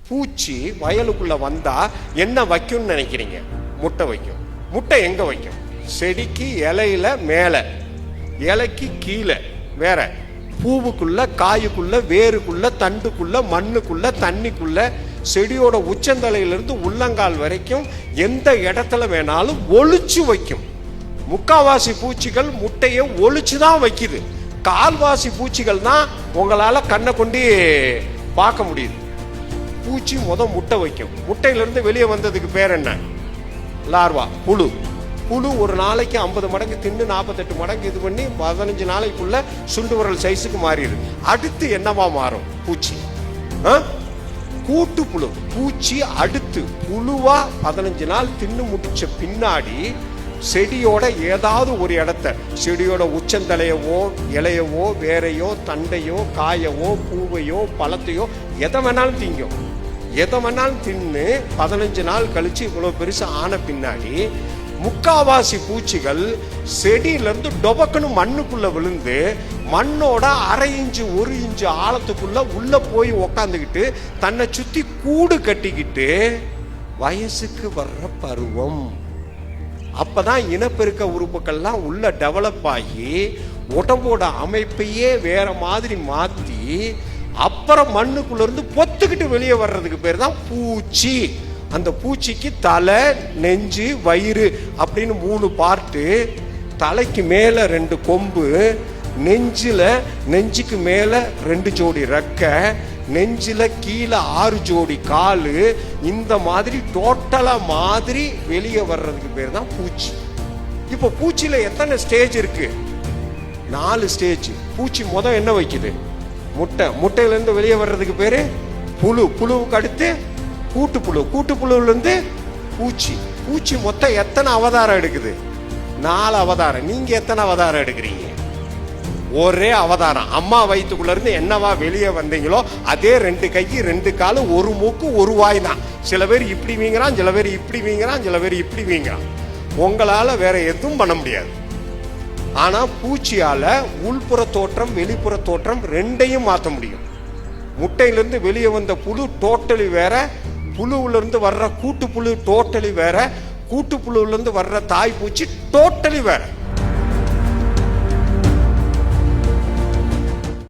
பூச்சி வயலுக்குள்ள வந்தா என்ன வைக்கும்னு நினைக்கிறீங்க? முட்டை வைக்கும். முட்டை எங்க வைக்கும்? செடிக்கு இலையில மேல, இலைக்கு கீழே, வேற பூவுக்குள்ள, காயுக்குள்ள, வேருக்குள்ள, தண்டுக்குள்ள, மண்ணுக்குள்ள, தண்ணிக்குள்ள, செடியோட உச்சந்தலையிலிருந்து உள்ளங்கால் வரைக்கும் எந்த இடத்துல வேணாலும் ஒளிச்சு வைக்கும். முக்காவாசி பூச்சிகள் முட்டையை ஒளிச்சுதான் வைக்குது. கால்வாசி பூச்சிகள் தான் உங்களால கண்ணை கொண்டு பார்க்க முடியுது. பூச்சி முட்டை வைக்கும். முட்டையிலிருந்து வெளியே வந்ததுக்கு பேர் என்ன? லார்வா, புழு. புழு ஒரு நாளைக்கு 50 மடங்கு தின்னு 48 மடங்கு இது பண்ணி 15 நாளைக்குள்ள சுண்டு விரல் சைஸுக்கு மாறிடுது. அடுத்து என்னவா மாறும்? பூச்சி, கூட்டு புழு. பூச்சி அடுத்து புழுவா 15 நாள் தின்னு முடிச்ச பின்னாடி செடியோட ஏதாவது ஒரு இடத்த, செடியோட உச்சந்தலையவோ, இலையவோ, வேரையோ, தண்டையோ, காயவோ, பூவையோ, பழத்தையோ எதை வேணாலும் திங்கும். எதை வேணாலும் தின்னு 15 நாள் கழிச்சு இவ்வளவு பெருசு ஆன பின்னாடி முக்காவாசி பூச்சிகள் செடியிலிருந்து டொபக்குன்னு மண்ணுக்குள்ள விழுந்து மண்ணோட 1/2 இன்ச்சு 1 இன்ச்சு ஆழத்துக்குள்ள உள்ள போய் உக்காந்துக்கிட்டு தன்னை சுத்தி கூடு கட்டிக்கிட்டு வயசுக்கு வர்ற பருவம். அப்பதான் இனப்பெருக்க உறுப்புகள்லாம் உள்ள டெவலப் ஆகி உடம்போட அமைப்பையே வேற மாதிரி மாத்தி அப்புறம் மண்ணுக்குள்ள இருந்து பொத்துக்கிட்டு வெளியே வர்றதுக்கு பேர் தான் பூச்சி. அந்த பூச்சிக்கு தலை, நெஞ்சு, வயிறு அப்படின்னு 3 பார்ட்டு. தலைக்கு மேல 2 கொம்பு, நெஞ்சுக்கு மேல 2 ஜோடி ரெக்கை, நெஞ்சில கீழே 6 ஜோடி காலு. இந்த மாதிரி டோட்டலா மாதிரி வெளியே வர்றதுக்கு பேர் தான் பூச்சி. இப்போ பூச்சியில எத்தனை ஸ்டேஜ் இருக்கு? 4 ஸ்டேஜ். பூச்சி என்ன வைக்குது? முட்டை. முட்டையில இருந்து வெளியே வர்றதுக்கு பேரு புழு. புழுவுக்கு அடுத்து கூட்டுப்புழு. கூட்டுப்புழுல இருந்து பூச்சி. பூச்சி மொத்தம் எத்தனை அவதாரம் எடுக்குது? 4 அவதாரம். நீங்க எத்தனை அவதாரம் எடுக்கிறீங்க? ஒரே அவதாரம். அம்மா வயிற்றுக்குள்ள இருந்து என்னவா வெளியே வந்தீங்களோ அதே 2 கை, 2 காலு, 1 மூக்கு, 1 வாய் தான். சில பேர் இப்படி வீங்கிறான், சில பேர் இப்படி வீங்கிறான், சில பேர் இப்படி வீங்கிறான். உங்களால வேற எதுவும் பண்ண முடியாது. ஆனா பூச்சியால உள்புற தோற்றம், வெளிப்புற தோற்றம் 2யும் மாற்ற முடியும். முட்டையிலிருந்து வெளியே வந்த புழு டோட்டலி வேற, புழுவுல இருந்து வர்ற கூட்டு புழு டோட்டலி வேற, கூட்டு புழுல இருந்து வர்ற தாய் பூச்சி டோட்டலி வேற.